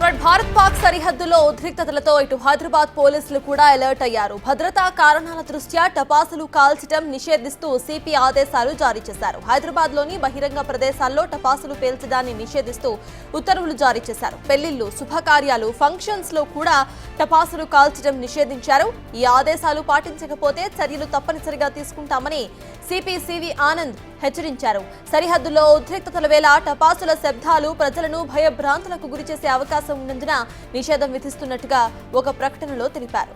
భారత్ పాక్ సరిహద్దులో ఉద్రిక్తతలతో ఇటు హైదరాబాద్ పోలీసులు కూడా అలర్ట్ అయ్యారు. భద్రతా కారణాల దృష్ట్యా టపాసులు కాల్చడం నిషేధిస్తూ సిపి ఆదేశాలు జారీ చేశారు. హైదరాబాద్ లోని బహిరంగ ప్రదేశాల్లో టపాసులు పేల్చడాన్ని నిషేధిస్తూ ఉత్తర్వులు జారీ చేశారు. పెళ్లిళ్లు, శుభకార్యాలు, ఫంక్షన్స్ లో కూడా టపాసులు కాల్చడం నిషేధించారు. ఈ ఆదేశాలు పాటించకపోతే చర్యలు తప్పనిసరిగా తీసుకుంటామని సిపి సివి ఆనంద్ హెచ్చరించారు. సరిహద్దులో ఉద్రిక్తతల వేళ టపాసుల శబ్దాలు ప్రజలను భయభ్రాంతులకు గురిచేసే అవకాశం ఉన్నందున నిషేధం విధిస్తున్నట్టుగా ఒక ప్రకటనలో తెలిపారు.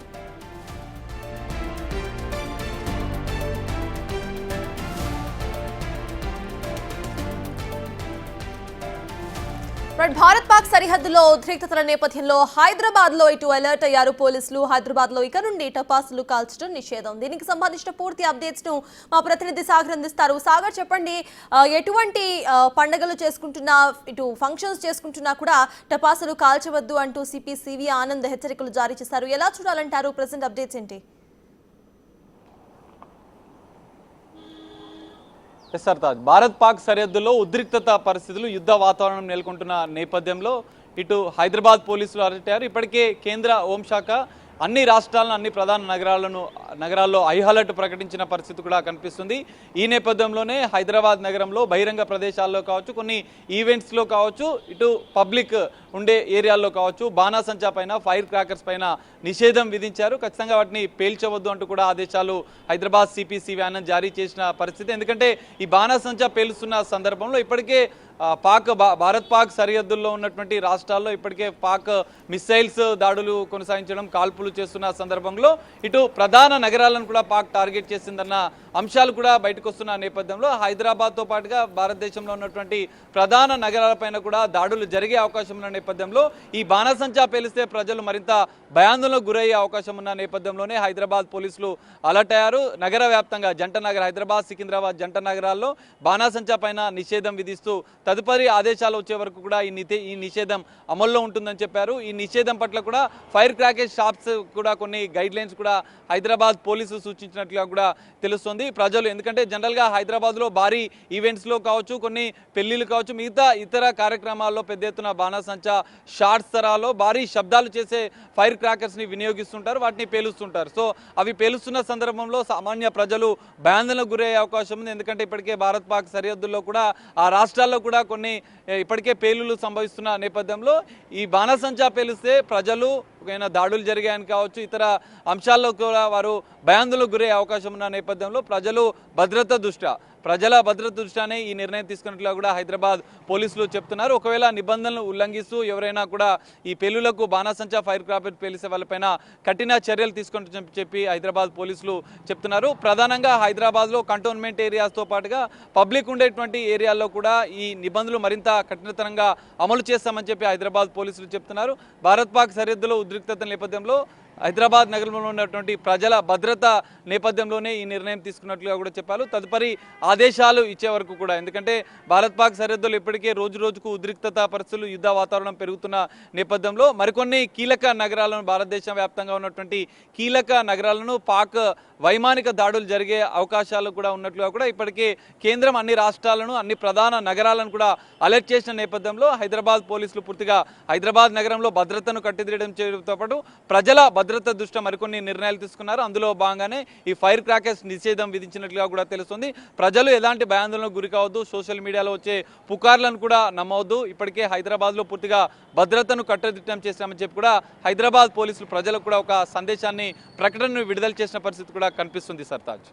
భారత్ పాక్ సరిహద్దులో ఉద్రిక్తతల నేపథ్యంలో హైదరాబాద్ లో ఇటు అలర్ట్ అయ్యారు పోలీసులు. హైదరాబాద్ లో ఇక నుండి టపాసులు కాల్చడం నిషేధం. దీనికి సంబంధించిన పూర్తి అప్డేట్స్ ను మా ప్రతినిధి సాగర్ అందిస్తారు. సాగర్, చెప్పండి, ఎటువంటి పండుగలు చేసుకుంటున్నా, ఇటు ఫంక్షన్స్ చేసుకుంటున్నా కూడా టపాసులు కాల్చవద్దు అంటూ సిపి సివి ఆనంద్ హెచ్చరికలు జారీ చేశారు. ఎలా చూడాలంటారు? ప్రెసెంట్ అప్డేట్స్ ఏంటి? భారత్ పాక్ సరిహద్దులో ఉద్రిక్తత పరిస్థితులు, యుద్ధ వాతావరణం నెలకొంటున్న నేపథ్యంలో ఇటు హైదరాబాద్ పోలీసులు అరెస్ట్ అయ్యారు. ఇప్పటికే కేంద్ర హోంశాఖ అన్ని రాష్ట్రాలను, అన్ని ప్రధాన నగరాల్లో హై అలర్ట్ ప్రకటించిన పరిస్థితి కూడా కనిపిస్తుంది. ఈ నేపథ్యంలోనే హైదరాబాద్ నగరంలో బహిరంగ ప్రదేశాల్లో కావచ్చు, కొన్ని ఈవెంట్స్లో కావచ్చు, ఇటు పబ్లిక్ ఉండే ఏరియాల్లో కావచ్చు బాణాసంచా పైన, ఫైర్ క్రాకర్స్ పైన నిషేధం విధించారు. ఖచ్చితంగా వాటిని పేల్చవద్దు అంటూ కూడా ఆదేశాలు హైదరాబాద్ సిపి సివి ఆనంద్ జారీ చేసిన పరిస్థితి. ఎందుకంటే ఈ బాణాసంచా పేలుస్తున్న సందర్భంలో ఇప్పటికే భారత్ పాక్ సరిహద్దుల్లో ఉన్నటువంటి రాష్ట్రాల్లో ఇప్పటికే పాక్ మిసైల్స్ దాడులు కొనసాగించడం, కాల్పులు చేస్తున్న సందర్భంలో ఇటు ప్రధాన నగరాలను కూడా పాక్ టార్గెట్ చేసిందన్న అంశాలు కూడా బయటకు వస్తున్న నేపథ్యంలో హైదరాబాద్తో పాటుగా భారతదేశంలో ఉన్నటువంటి ప్రధాన నగరాలపైన కూడా దాడులు జరిగే అవకాశం ఉన్న నేపథ్యంలో ఈ బాణాసంచా పేలిస్తే ప్రజలు మరింత భయాందోళనకు గురయ్యే అవకాశం ఉన్న నేపథ్యంలోనే హైదరాబాద్ పోలీసులు అలర్ట్ అయ్యారు. నగర వ్యాప్తంగా జంట నగర హైదరాబాద్, సికింద్రాబాద్ జంట నగరాల్లో బాణాసంచా పైన నిషేధం విధిస్తూ తదుపరి ఆదేశాలు వచ్చే వరకు కూడా ఈ నిషేధం అమల్లో ఉంటుందని చెప్పారు. ఈ నిషేధం పట్ల కూడా ఫైర్ క్రాకేజ్ షాప్స్ కూడా కొన్ని గైడ్ లైన్స్ కూడా హైదరాబాద్ పోలీసులు సూచించినట్లుగా కూడా తెలుస్తుంది. ప్రజలు, ఎందుకంటే జనరల్గా హైదరాబాద్లో భారీ ఈవెంట్స్లో కావచ్చు, కొన్ని పెళ్లిళ్ళు కావచ్చు, మిగతా ఇతర కార్యక్రమాల్లో పెద్ద ఎత్తున బాణాసంచా షార్ట్స్ తరాలో భారీ శబ్దాలు చేసే ఫైర్ క్రాకర్స్ని వినియోగిస్తుంటారు, వాటిని పేలుస్తుంటారు. సో అవి పేలుస్తున్న సందర్భంలో సామాన్య ప్రజలు భయాందోళనకు గురయ్యే అవకాశం ఉంది. ఎందుకంటే ఇప్పటికే భారత్ పాక్ సరిహద్దుల్లో కూడా ఆ రాష్ట్రాల్లో కూడా కొన్ని ఇప్పటికే పేలులు సంభవిస్తున్న నేపథ్యంలో ఈ బాణాసంచా పేలిస్తే ప్రజలు దాడులు జరిగాయని కావచ్చు, ఇతర అంశాల్లో కూడా వారు భయాందోళనకు గురయ్యే అవకాశం ఉన్న నేపథ్యంలో ప్రజల భద్రత దృష్ట్యానే ఈ నిర్ణయం తీసుకున్నట్లుగా కూడా హైదరాబాద్ పోలీసులు చెప్తున్నారు. ఒకవేళ నిబంధనలు ఉల్లంఘిస్తూ ఎవరైనా కూడా ఈ పెళ్లులకు బాణాసంచా ఫైర్ క్రాకర్ పేలిసే వాళ్ళపైన కఠిన చర్యలు తీసుకుంటామని చెప్పి హైదరాబాద్ పోలీసులు చెప్తున్నారు. ప్రధానంగా హైదరాబాద్లో కంటోన్మెంట్ ఏరియాస్తో పాటుగా పబ్లిక్ ఉండేటువంటి ఏరియాల్లో కూడా ఈ నిబంధనలు మరింత కఠినతరంగా అమలు చేస్తామని చెప్పి హైదరాబాద్ పోలీసులు చెప్తున్నారు. భారత్ పాక్ సరిహద్దులో ఉద్రిక్తత నేపథ్యంలో హైదరాబాద్ నగరంలో ఉన్నటువంటి ప్రజల భద్రత నేపథ్యంలోనే ఈ నిర్ణయం తీసుకున్నట్లుగా కూడా చెప్పారు. తదుపరి ఆదేశాలు ఇచ్చే వరకు కూడా, ఎందుకంటే భారత్ పాక్ సరిహద్దులు ఇప్పటికే రోజు రోజుకు ఉద్రిక్తత పరిస్థితులు, యుద్ధ వాతావరణం పెరుగుతున్న నేపథ్యంలో మరికొన్ని కీలక నగరాలను, భారతదేశ వ్యాప్తంగా ఉన్నటువంటి కీలక నగరాలను పాక్ వైమానిక దాడులు జరిగే అవకాశాలు కూడా ఉన్నట్లుగా కూడా ఇప్పటికే కేంద్రం అన్ని రాష్ట్రాలను, అన్ని ప్రధాన నగరాలను కూడా అలర్ట్ చేసిన నేపథ్యంలో హైదరాబాద్ పోలీసులు పూర్తిగా హైదరాబాద్ నగరంలో భద్రతను కట్టిదిద్దడం చేయడంతో పాటు ప్రజల భద్రత దృష్ట్యా మరికొన్ని నిర్ణయాలు తీసుకున్నారు. అందులో భాగంగానే ఈ ఫైర్ క్రాకర్స్ నిషేధం విధించినట్లుగా కూడా తెలుస్తుంది. ప్రజలు ఎలాంటి భయాందోళనకు గురి కావద్దు, సోషల్ మీడియాలో వచ్చే పుకార్లను కూడా నమ్మవద్దు. ఇప్పటికే హైదరాబాద్లో పూర్తిగా భద్రతను కట్టుదిట్టం చేశామని చెప్పి కూడా హైదరాబాద్ పోలీసులు ప్రజలకు కూడా ఒక సందేశాన్ని, ప్రకటనను విడుదల చేసిన పరిస్థితి కూడా కనిపిస్తుంది. సర్తాజ్,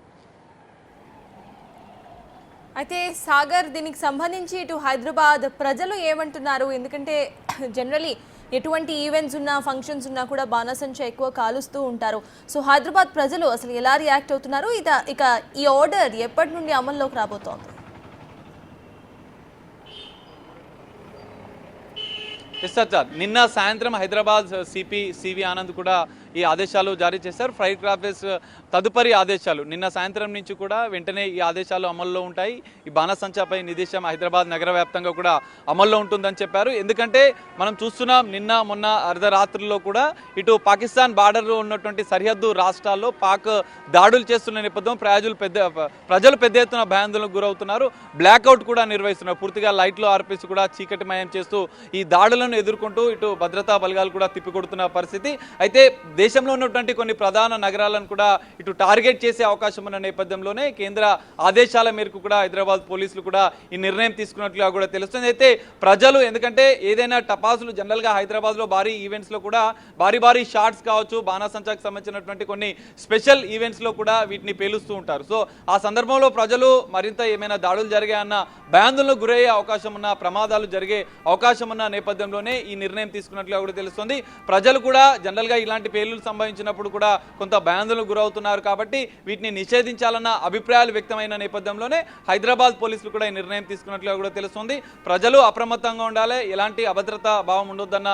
అయితే సాగర్, దీనికి సంబంధించి ఇటు హైదరాబాద్ ప్రజలు ఏమంటున్నారు? ఎందుకంటే జనరలీ ఎటువంటి ఈవెంట్స్ ఉన్నా, ఫంక్షన్స్ ఉన్నా కూడా బాణాసంచా ఎక్కువ కాలుస్తూ ఉంటారు. సో హైదరాబాద్ ప్రజలు అసలు ఎలా రియాక్ట్ అవుతున్నారు? ఇక ఈ ఆర్డర్ ఎప్పటి నుండి అమల్లోకి రాబోతోంది? నిన్న సాయంత్రం హైదరాబాద్ సిపి సివి ఆనంద్ కూడా ఈ ఆదేశాలు జారీ చేశారు. ఫైర్ ఆఫీస్ తదుపరి ఆదేశాలు నిన్న సాయంత్రం నుంచి కూడా వెంటనే ఈ ఆదేశాలు అమల్లో ఉంటాయి. ఈ బాణసంచాపై నిదేశం హైదరాబాద్ నగర వ్యాప్తంగా కూడా అమల్లో ఉంటుందని చెప్పారు. ఎందుకంటే మనం చూస్తున్నాం నిన్న మొన్న అర్ధరాత్రుల్లో కూడా ఇటు పాకిస్తాన్ బార్డర్లో ఉన్నటువంటి సరిహద్దు రాష్ట్రాల్లో పాక్ దాడులు చేస్తున్న నేపథ్యం ప్రజలు పెద్ద ఎత్తున భయాందోళనకు గురవుతున్నారు. బ్లాక్అవుట్ కూడా నిర్వహిస్తున్నారు. పూర్తిగా లైట్లు ఆర్పేసి కూడా చీకటిమయం చేస్తూ ఈ దాడులను ఎదుర్కొంటూ ఇటు భద్రతా బలగాలు కూడా తిప్పికొడుతున్న పరిస్థితి. అయితే దేశంలో ఉన్నటువంటి కొన్ని ప్రధాన నగరాలను కూడా ఇటు టార్గెట్ చేసే అవకాశం ఉన్న నేపథ్యంలోనే కేంద్ర ఆదేశాల మేరకు కూడా హైదరాబాద్ పోలీసులు కూడా ఈ నిర్ణయం తీసుకున్నట్లుగా కూడా తెలుస్తుంది. అయితే ప్రజలు ఎందుకంటే ఏదైనా టపాసులు జనరల్గా హైదరాబాద్లో భారీ ఈవెంట్స్లో కూడా భారీ షాట్స్ కావచ్చు, బాణాసంచాకు సంబంధించినటువంటి కొన్ని స్పెషల్ ఈవెంట్స్లో కూడా వీటిని పేలుస్తూ ఉంటారు. సో ఆ సందర్భంలో ప్రజలు మరింత ఏమైనా దాడులు జరిగాయన్న భయాందోళనకు గురయ్యే అవకాశం ఉన్న, ప్రమాదాలు జరిగే అవకాశం ఉన్న నేపథ్యంలోనే ఈ నిర్ణయం తీసుకున్నట్లుగా కూడా తెలుస్తుంది. ప్రజలు కూడా జనరల్గా ఇలాంటి పేలులు సంభవించినప్పుడు కూడా కొంత భయాందోళనకు గురవుతున్నారు కాబట్టి వీటిని నిషేధించాలన్న అభిప్రాయాలు వ్యక్తమైన నేపథ్యంలోనే హైదరాబాద్ పోలీసులు కూడా ఈ నిర్ణయం తీసుకున్నట్లుగా కూడా తెలుస్తుంది. ప్రజలు అప్రమత్తంగా ఉండాలి, ఎలాంటి అభద్రతా భావం ఉండొద్దన్న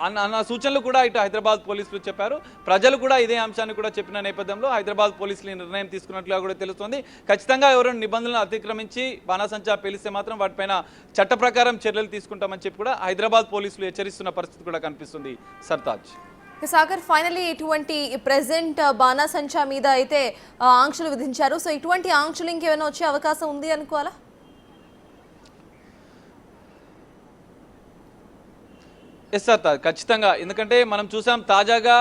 అన్న సూచనలు కూడా ఇటు హైదరాబాద్ పోలీసులు చెప్పారు. ప్రజలు కూడా ఇదే అంశాన్ని కూడా చెప్పిన నేపథ్యంలో హైదరాబాద్ పోలీసులు నిర్ణయం తీసుకున్నట్లుగా కూడా తెలుస్తోంది. ఖచ్చితంగా ఎవరైనా నిబంధనలను అతిక్రమించి బాణాసంచా పేలిస్తే మాత్రం వాటిపైన చట్ట ప్రకారం చర్యలు తీసుకుంటామని చెప్పి కూడా హైదరాబాద్ పోలీసులు హెచ్చరిస్తున్న పరిస్థితి కూడా కనిపిస్తుంది. సర్తాజ్ సాగర్, ఫైనల్లీ ఇటువంటి ప్రెసెంట్ బాణాసంచా మీద అయితే ఆంక్షలు విధించారు. సో ఇటువంటి ఆంక్షలు ఇంకేమైనా వచ్చే అవకాశం ఉంది అనుకోవాలా? ఎస్ సార్, ఖచ్చితంగా. ఎందుకంటే మనం చూసాం తాజాగా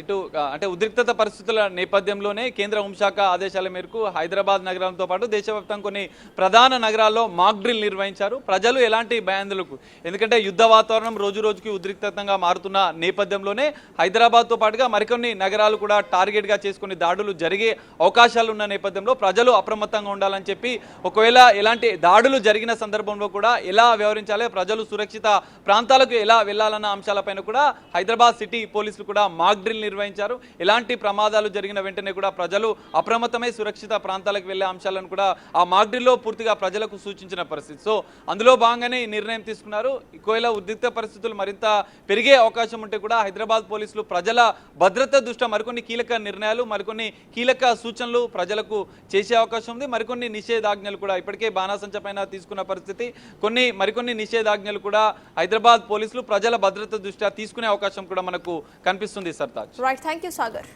ఇటు అంటే ఉద్రిక్తత పరిస్థితుల నేపథ్యంలోనే కేంద్ర హోంశాఖ ఆదేశాల మేరకు హైదరాబాద్ నగరంతో పాటు దేశవ్యాప్తంగా కొన్ని ప్రధాన నగరాల్లో మాక్ డ్రిల్ నిర్వహించారు. ప్రజలు ఎలాంటి భయాందోళనకు, ఎందుకంటే యుద్ధ వాతావరణం రోజు రోజుకి ఉద్రిక్తంగా మారుతున్న నేపథ్యంలోనే హైదరాబాద్తో పాటుగా మరికొన్ని నగరాలు కూడా టార్గెట్గా చేసుకుని దాడులు జరిగే అవకాశాలు ఉన్న నేపథ్యంలో ప్రజలు అప్రమత్తంగా ఉండాలని చెప్పి, ఒకవేళ ఎలాంటి దాడులు జరిగిన సందర్భంలో కూడా ఎలా వ్యవహరించాలి, ప్రజలు సురక్షిత ప్రాంతాలకు ఎలా వెళ్ళాలి అన్న అంశాలపైన కూడా హైదరాబాద్ సిటీ పోలీసులు కూడా మాక్ డ్రిల్ నిర్వహించారు. ఎలాంటి ప్రమాదాలు జరిగిన వెంటనే కూడా ప్రజలు అప్రమత్తమై సురక్షిత ప్రాంతాలకు వెళ్లే అంశాలను కూడా ఆ మాక్ డ్రిల్లో పూర్తిగా ప్రజలకు సూచించిన పరిస్థితి. సో అందులో భాగంగానే ఈ నిర్ణయం తీసుకున్నారు. ఒకవేళ ఉద్రిక్త పరిస్థితులు మరింత పెరిగే అవకాశం ఉంటే కూడా హైదరాబాద్ పోలీసులు ప్రజల భద్రత దృష్ట్యా మరికొన్ని కీలక నిర్ణయాలు, మరికొన్ని కీలక సూచనలు ప్రజలకు చేసే అవకాశం ఉంది. మరికొన్ని నిషేధాజ్ఞలు కూడా ఇప్పటికే బాణాసంచా పైన తీసుకున్న పరిస్థితి, మరికొన్ని నిషేధాజ్ఞలు కూడా హైదరాబాద్ పోలీసులు ప్రజల భద్రత దృష్ట్యా తీసుకునే అవకాశం కూడా మనకు కనిపిస్తుంది. Sartaj. Right, thank you Sagar.